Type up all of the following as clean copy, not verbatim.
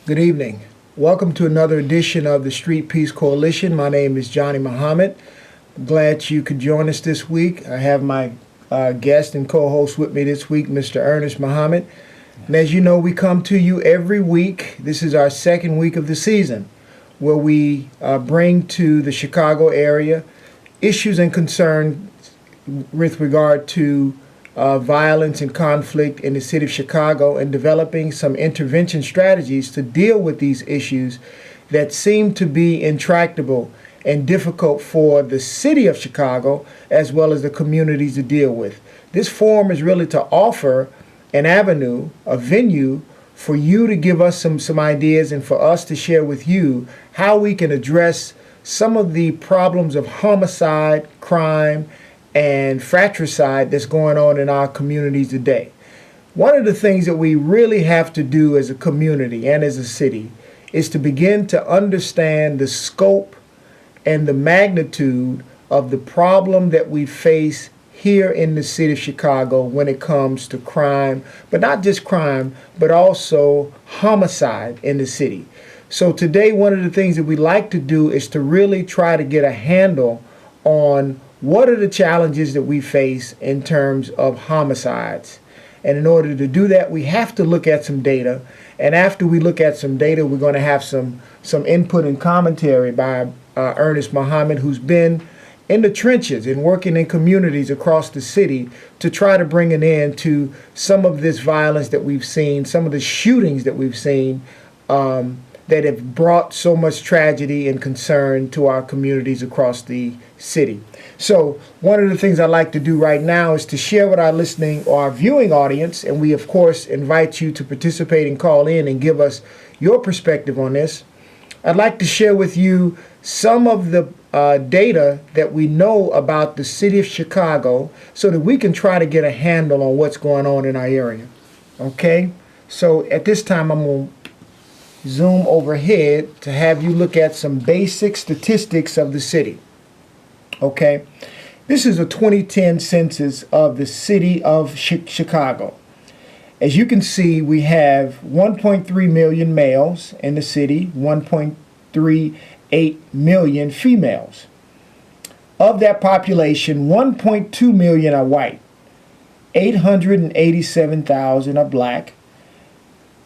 Good evening. Welcome to another edition of the Street Peace Coalition. My name is Johnny Muhammad. I'm glad you could join us this week. I have my guest and co-host with me this week, Mr. Ernest Muhammad. And as you know, we come to you every week. This is our second week of the season, where we bring to the Chicago area issues and concerns with regard to violence and conflict in the city of Chicago, and developing some intervention strategies to deal with these issues that seem to be intractable and difficult for the city of Chicago as well as the communities to deal with. This forum is really to offer an avenue, a venue for you to give us some ideas and for us to share with you how we can address some of the problems of homicide, crime, and fratricide that's going on in our communities today. One of the things that we really have to do as a community and as a city is to begin to understand the scope and the magnitude of the problem that we face here in the city of Chicago when it comes to crime, but not just crime, but also homicide in the city. So today, one of the things that we like to do is to really try to get a handle on what are the challenges that we face in terms of homicides. And in order to do that, we have to look at some data. And after we look at some data, we're going to have some input and commentary by Ernest Muhammad, who's been in the trenches and working in communities across the city to try to bring an end to some of this violence that we've seen, some of the shootings that we've seen that have brought so much tragedy and concern to our communities across the city. So one of the things I like to do right now is to share with our listening or our viewing audience, and we of course invite you to participate and call in and give us your perspective on this. I'd like to share with you some of the data that we know about the city of Chicago so that we can try to get a handle on what's going on in our area. Okay? So at this time, I'm going to zoom overhead to have you look at some basic statistics of the city. Okay, this is a 2010 census of the city of Chicago. As you can see, we have 1.3 million males in the city, 1.38 million females. Of that population, 1.2 million are white, 887,000 are black,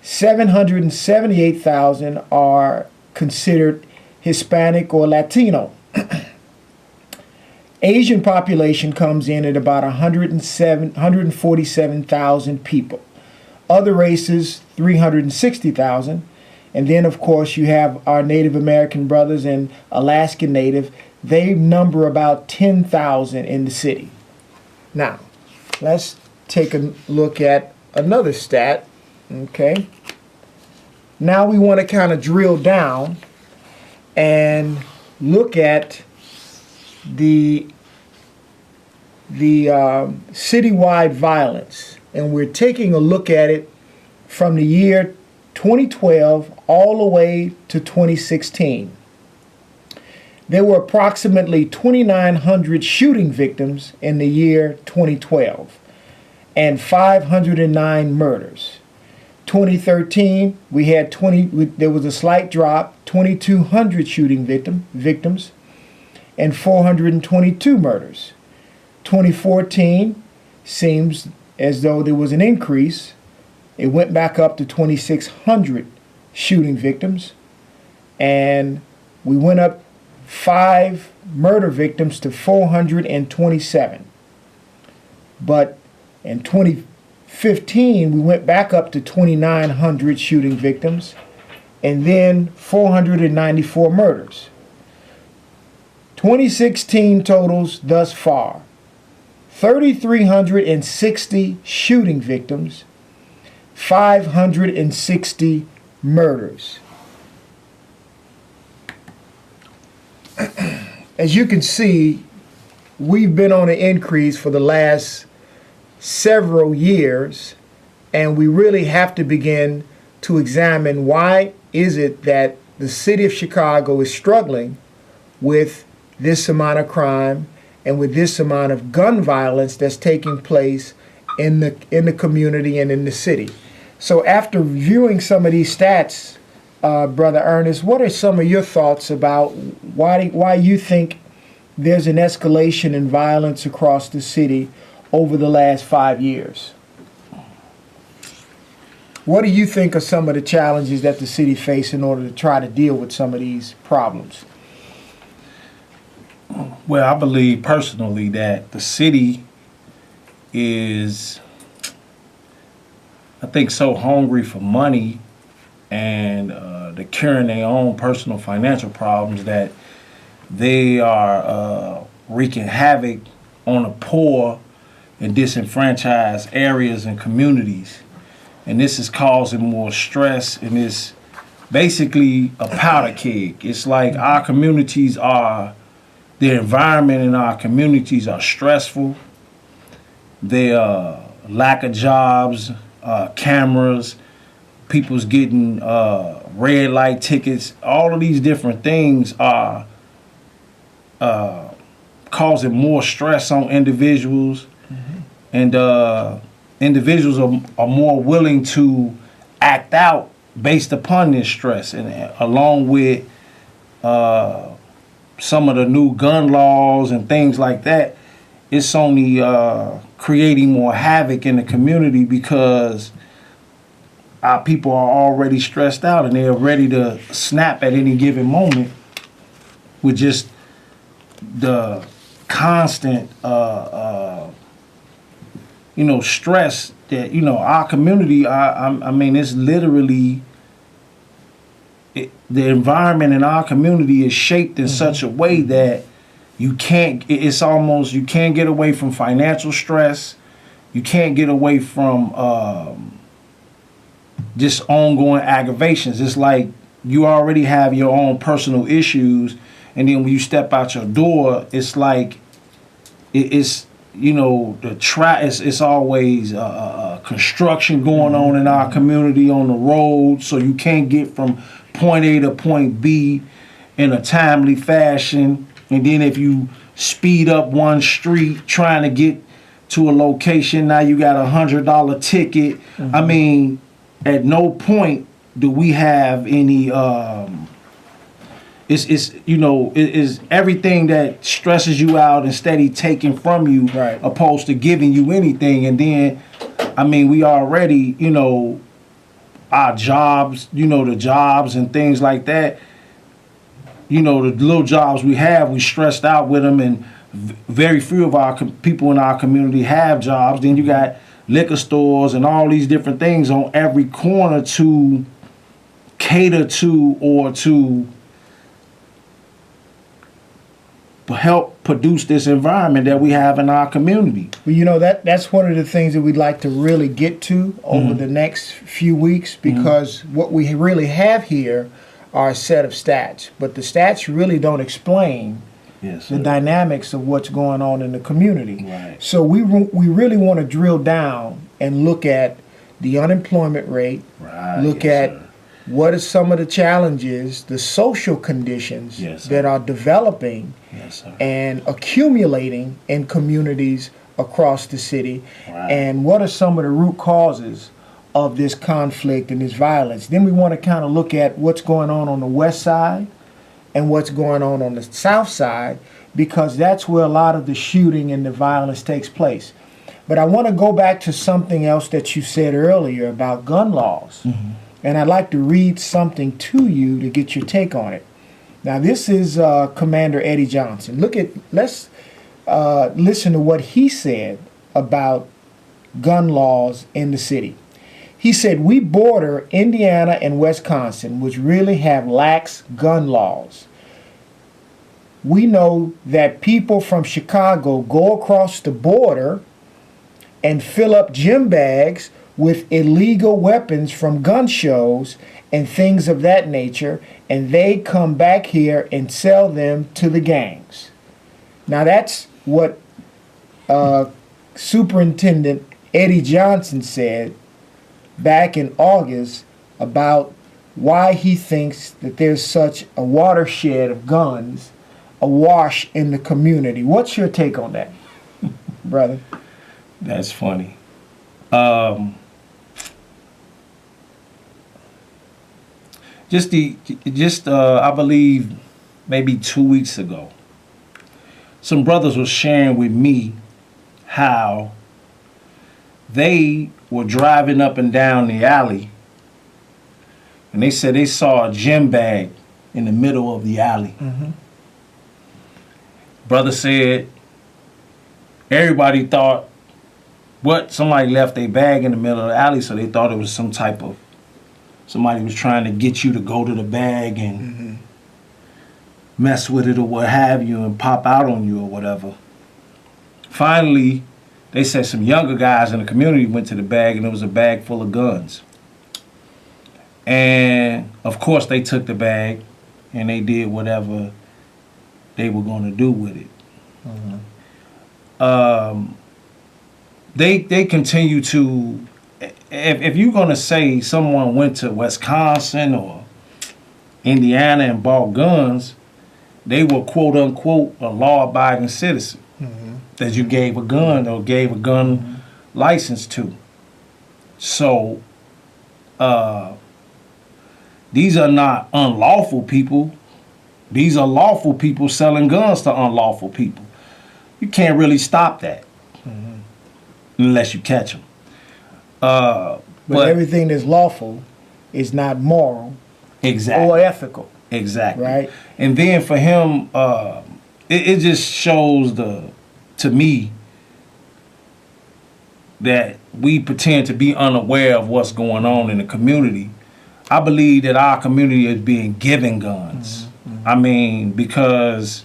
778,000 are considered Hispanic or Latino. Asian population comes in at about 147,000 people. Other races, 360,000. And then, of course, you have our Native American brothers and Alaskan Native. They number about 10,000 in the city. Now, let's take a look at another stat. Okay. Now we want to kind of drill down and look at the citywide violence, and we're taking a look at it from the year 2012 all the way to 2016. There were approximately 2,900 shooting victims in the year 2012 and 509 murders. 2013, we had there was a slight drop, 2,200 shooting victims and 422 murders. 2014 seems as though there was an increase. It went back up to 2,600 shooting victims, and we went up 5 murder victims to 427. But in 2015, we went back up to 2,900 shooting victims and then 494 murders. 2016 totals thus far: 3,360 shooting victims, 560 murders. As you can see, we've been on an increase for the last several years, and we really have to begin to examine why is it that the city of Chicago is struggling with this amount of crime and with this amount of gun violence that's taking place in the community and in the city. So after viewing some of these stats Brother Ernest, what are some of your thoughts about why you think there's an escalation in violence across the city over the last 5 years? What do you think are some of the challenges that the city face in order to try to deal with some of these problems? Well, I believe personally that the city is, I think, so hungry for money and they're curing their own personal financial problems that they are wreaking havoc on the poor and disenfranchised areas and communities. And this is causing more stress, and it's basically a powder keg. It's like our communities are, the environment in our communities are stressful. Their lack of jobs, cameras, people's getting red light tickets. All of these different things are causing more stress on individuals, and individuals are more willing to act out based upon this stress, and along with some of the new gun laws and things like that, it's only creating more havoc in the community because our people are already stressed out and they're ready to snap at any given moment with just the constant stress that our community. I mean, it's literally the environment in our community is shaped in such a way that you can't. It's almost, you can't get away from financial stress. You can't get away from just ongoing aggravations. It's like you already have your own personal issues, and then when you step out your door, it's like it's it's always construction going on in our community on the road, so you can't get from point A to point B in a timely fashion. And then if you speed up one street trying to get to a location, now you got $100 ticket. I mean, at no point do we have any it's everything that stresses you out and steady taking from you, right, opposed to giving you anything. And then I mean, we already, our jobs, the jobs and things like that, the little jobs we have, we stressed out with them, and very few of our people in our community have jobs. Then you got liquor stores and all these different things on every corner to cater to or to help produce this environment that we have in our community. Well, that's one of the things that we'd like to really get to over the next few weeks, because what we really have here are a set of stats, but the stats really don't explain the dynamics of what's going on in the community. Right. So we really want to drill down and look at the unemployment rate, look at what are some of the challenges, the social conditions that are developing and accumulating in communities across the city, and what are some of the root causes of this conflict and this violence. Then we want to kind of look at what's going on the west side and what's going on the south side, because that's where a lot of the shooting and the violence takes place. But I want to go back to something else that you said earlier about gun laws. And I'd like to read something to you to get your take on it. Now, this is Commander Eddie Johnson. Let's listen to what he said about gun laws in the city. He said, "We border Indiana and Wisconsin, which really have lax gun laws. We know that people from Chicago go across the border and fill up gym bags with illegal weapons from gun shows and things of that nature, and they come back here and sell them to the gangs." Now that's what Superintendent Eddie Johnson said back in August about why he thinks that there's such a watershed of guns awash in the community. What's your take on that, brother? That's funny. I believe maybe 2 weeks ago, some brothers were sharing with me how they were driving up and down the alley, and they said they saw a gym bag in the middle of the alley. Mm-hmm. Brother said everybody thought somebody left their bag in the middle of the alley, so they thought it was some type of somebody was trying to get you to go to the bag and Mm-hmm. mess with it or what have you and pop out on you or whatever. Finally, they said some younger guys in the community went to the bag and it was a bag full of guns. And of course they took the bag and they did whatever they were going to do with it. Mm-hmm. They continue to, if you're going to say someone went to Wisconsin or Indiana and bought guns, they were quote unquote a law-abiding citizen Mm-hmm. that you gave a gun or gave a gun license to. So these are not unlawful people. These are lawful people selling guns to unlawful people. You can't really stop that unless you catch them. But everything that's lawful is not moral Exactly. or ethical, Exactly. right? And then for him, it just shows to me that we pretend to be unaware of what's going on in the community. I believe that our community is being given guns. I mean, because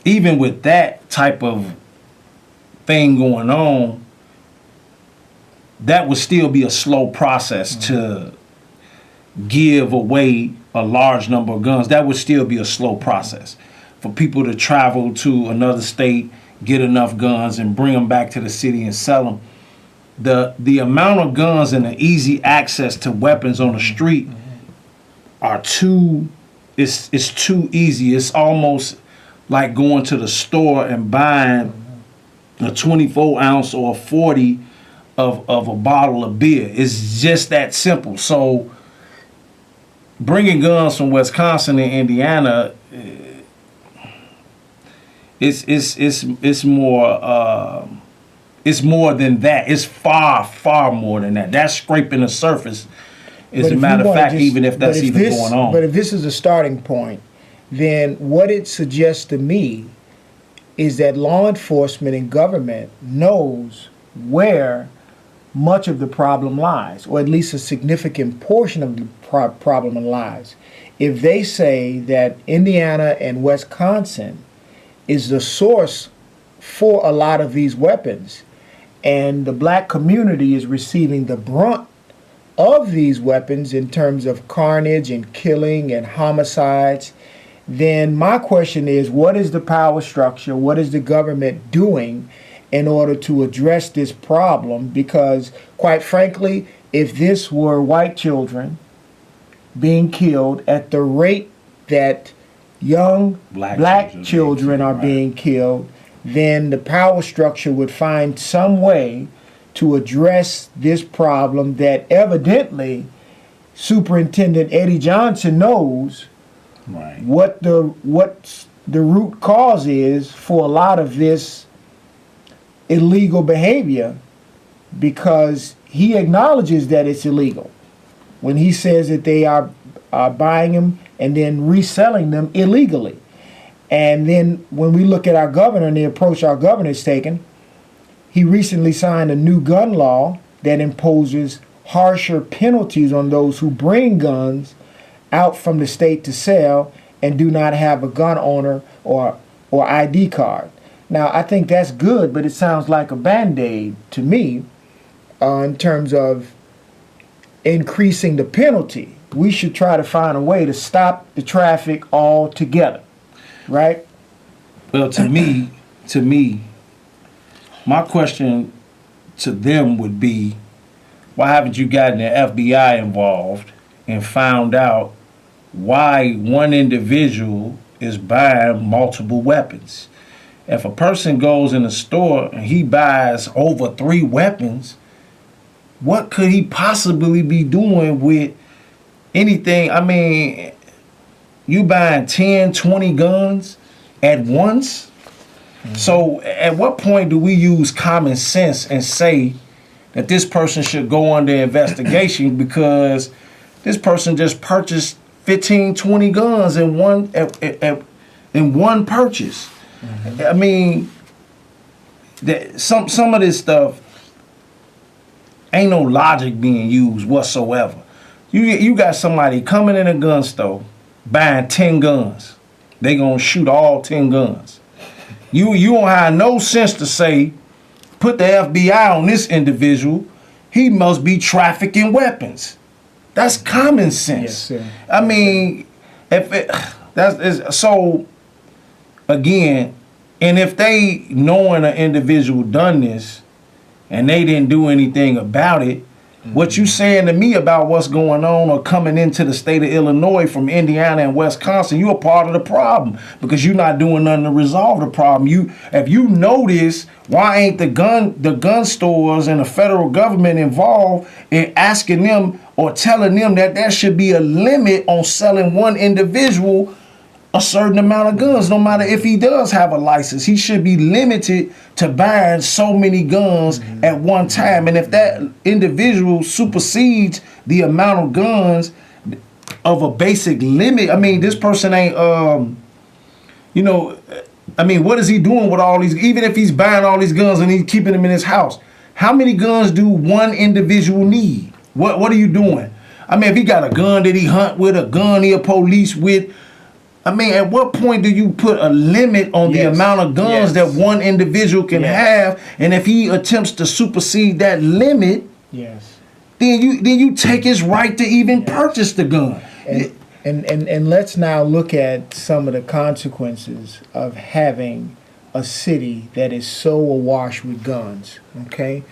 even with that type of thing going on, that would still be a slow process to give away a large number of guns. That would still be a slow process for people to travel to another state, get enough guns, and bring them back to the city and sell them. The amount of guns and the easy access to weapons on the street are it's too easy. It's almost like going to the store and buying a 24 ounce or a 40 of a bottle of beer. It's just that simple. So bringing guns from Wisconsin and Indiana, it's more than that. It's far more than that. That's scraping the surface. As But a if matter you of wanna fact, just- even if that's but even this- going on. But if this is a starting point, then what it suggests to me is that law enforcement and government knows where much of the problem lies, or at least a significant portion of the problem lies. If they say that Indiana and Wisconsin is the source for a lot of these weapons, and the black community is receiving the brunt of these weapons in terms of carnage and killing and homicides, then my question is, what is the power structure? What is the government doing in order to address this problem? Because quite frankly, if this were white children being killed at the rate that young black children are being killed, then the power structure would find some way to address this problem that evidently Superintendent Eddie Johnson knows Right. what the root cause is for a lot of this illegal behavior, because he acknowledges that it's illegal when he says that they are buying them and then reselling them illegally. And then when we look at our governor and the approach our governor is taking, he recently signed a new gun law that imposes harsher penalties on those who bring guns out from the state to sell and do not have a gun owner or ID card. Now, I think that's good, but it sounds like a Band-Aid to me in terms of increasing the penalty. We should try to find a way to stop the traffic altogether, right? Well, to me, my question to them would be, why haven't you gotten the FBI involved and found out why one individual is buying multiple weapons? If a person goes in a store and he buys over 3 weapons, what could he possibly be doing with anything. I mean, you buying 10, 20 guns at once. So at what point do we use common sense and say that this person should go under investigation because this person just purchased 15, 20 guns in one purchase? I mean, some of this stuff ain't no logic being used whatsoever. You got somebody coming in a gun store buying 10 guns. They gonna shoot all 10 guns. You don't have no sense to say, put the FBI on this individual. He must be trafficking weapons. That's common sense. Yes, sir. I mean, so again, and if they knowing an individual done this and they didn't do anything about it, what you saying to me about what's going on or coming into the state of Illinois from Indiana and Wisconsin, you're a part of the problem because you're not doing nothing to resolve the problem. If you notice, why ain't the gun stores and the federal government involved in asking them or telling them that there should be a limit on selling one individual a certain amount of guns? No matter if he does have a license, he should be limited to buying so many guns at one time. And if that individual supersedes the amount of guns of a basic limit, I mean, this person ain't, I mean, what is he doing with all these? Even if he's buying all these guns and he's keeping them in his house, how many guns do one individual need? What are you doing? I mean, if he got a gun that he hunt with, a gun he a police with, I mean, at what point do you put a limit on the amount of guns that one individual can have? And if he attempts to supersede that limit, then you take his right to even purchase the gun. And let's now look at some of the consequences of having a city that is so awash with guns. Okay,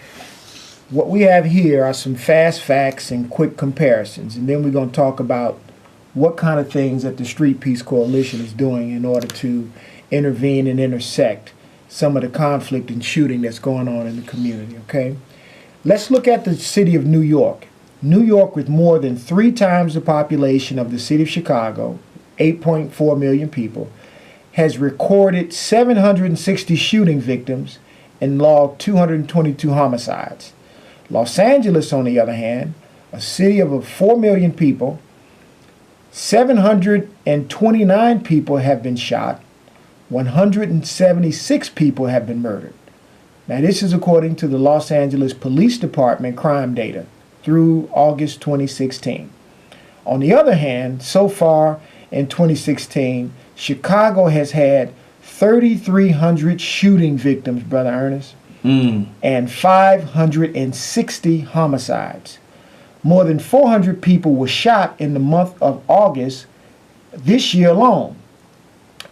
what we have here are some fast facts and quick comparisons, and then we're going to talk about what kind of things that the Street Peace Coalition is doing in order to intervene and intersect some of the conflict and shooting that's going on in the community, okay? Let's look at the city of New York. New York, with more than 3 times the population of the city of Chicago, 8.4 million people, has recorded 760 shooting victims and logged 222 homicides. Los Angeles, on the other hand, a city of 4 million people, 729 people have been shot, 176 people have been murdered. Now, this is according to the Los Angeles Police Department crime data through August 2016. On the other hand, so far in 2016, Chicago has had 3,300 shooting victims, Brother Ernest, and 560 homicides. More than 400 people were shot in the month of August this year alone.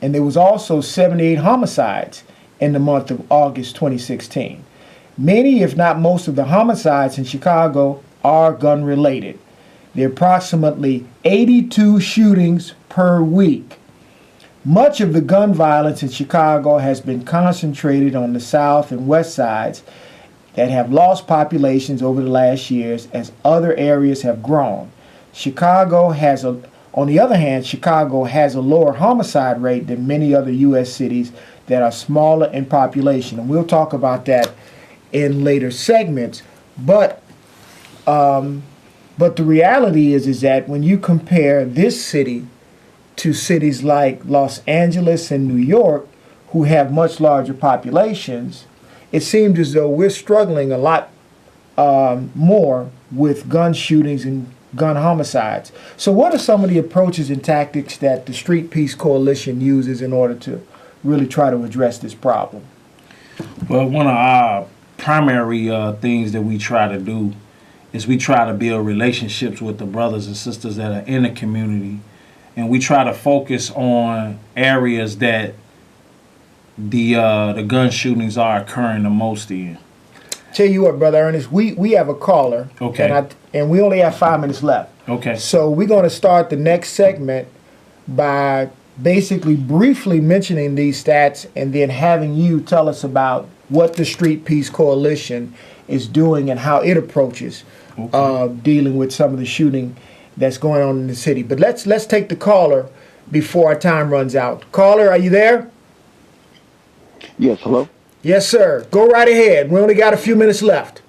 And there was also 78 homicides in the month of August 2016. Many, if not most, of the homicides in Chicago are gun-related. There are approximately 82 shootings per week. Much of the gun violence in Chicago has been concentrated on the south and west sides that have lost populations over the last years as other areas have grown. On the other hand, Chicago has a lower homicide rate than many other U.S. cities that are smaller in population. And we'll talk about that in later segments. But the reality is that when you compare this city to cities like Los Angeles and New York, who have much larger populations, it seems as though we're struggling a lot more with gun shootings and gun homicides. So what are some of the approaches and tactics that the Street Peace Coalition uses in order to really try to address this problem? Well, one of our primary things that we try to do is we try to build relationships with the brothers and sisters that are in the community. And we try to focus on areas that the gun shootings are occurring the most in. Tell you what, Brother Ernest, we have a caller. Okay. And we only have 5 minutes left. Okay. So we're going to start the next segment by basically briefly mentioning these stats and then having you tell us about what the Street Peace Coalition is doing and how it approaches dealing with some of the shooting that's going on in the city. But let's take the caller before our time runs out. Caller, are you there? Yes, hello? Yes, sir. Go right ahead. We only got a few minutes left.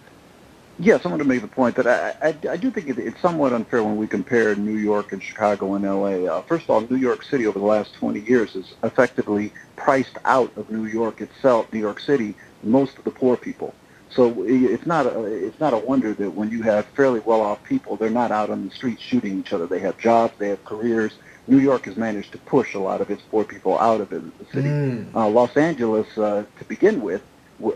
Yes, I want to make the point that I do think it's somewhat unfair when we compare New York and Chicago and L.A. First of all, New York City over the last 20 years has effectively priced out of New York itself, New York City, most of the poor people. So it's not a wonder that when you have fairly well-off people, they're not out on the streets shooting each other. They have jobs, they have careers. New York has managed to push a lot of its poor people out of the city. Los Angeles, to begin with,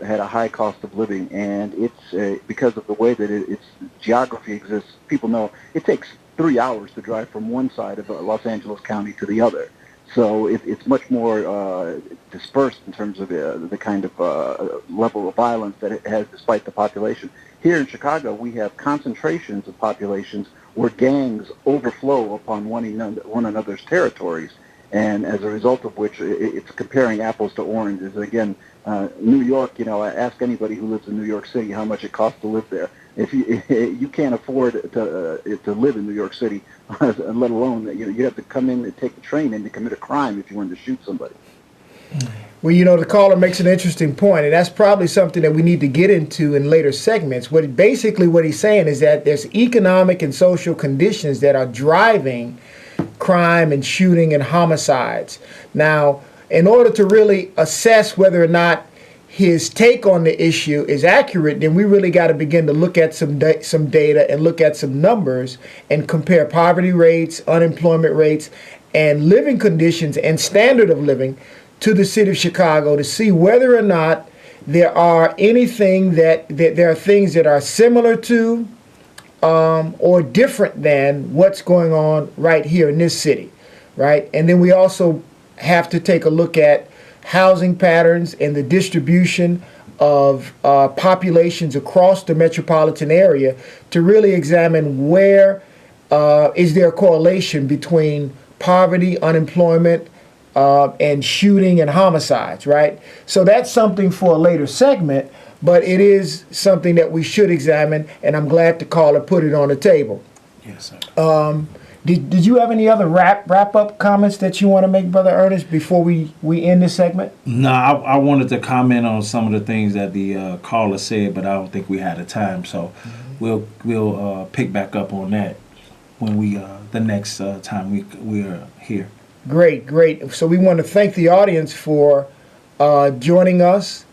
had a high cost of living, and it's because of the way that its geography exists. People know it takes 3 hours to drive from one side of Los Angeles County to the other. So it's much more dispersed in terms of the kind of level of violence that it has despite the population. Here in Chicago, we have concentrations of populations where gangs overflow upon one another's territories, and as a result of which it's comparing apples to oranges. Again, New York, ask anybody who lives in New York City how much it costs to live there. If you can't afford to live in New York City, let alone you have to come in and take the train in to commit a crime if you wanted to shoot somebody. Well, the caller makes an interesting point, and that's probably something that we need to get into in later segments. What he's saying is that there's economic and social conditions that are driving crime and shooting and homicides. Now, in order to really assess whether or not his take on the issue is accurate, then we really got to begin to look at some data and look at some numbers and compare poverty rates, unemployment rates, and living conditions and standard of living to the city of Chicago to see whether or not there are anything there are things that are similar to or different than what's going on right here in this city, right? And then we also have to take a look at housing patterns and the distribution of populations across the metropolitan area to really examine where is there a correlation between poverty, unemployment, and shooting and homicides, right? So that's something for a later segment, but it is something that we should examine, and I'm glad the caller put it on the table. Yes, sir. Did you have any other wrap-up comments that you want to make, Brother Ernest, before we end this segment? No, I wanted to comment on some of the things that the caller said, but I don't think we had the time, so we'll pick back up on that when the next time we are here. Great. So we want to thank the audience for joining us.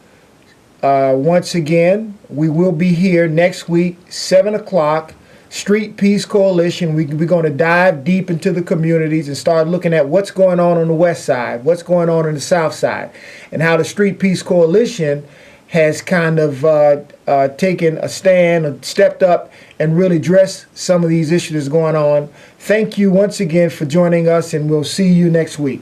Once again, we will be here next week, 7 o'clock, Street Peace Coalition. We're going to dive deep into the communities and start looking at what's going on the west side, what's going on the south side, and how the Street Peace Coalition has kind of taken a stand, stepped up, and really addressed some of these issues going on. Thank you once again for joining us, and we'll see you next week.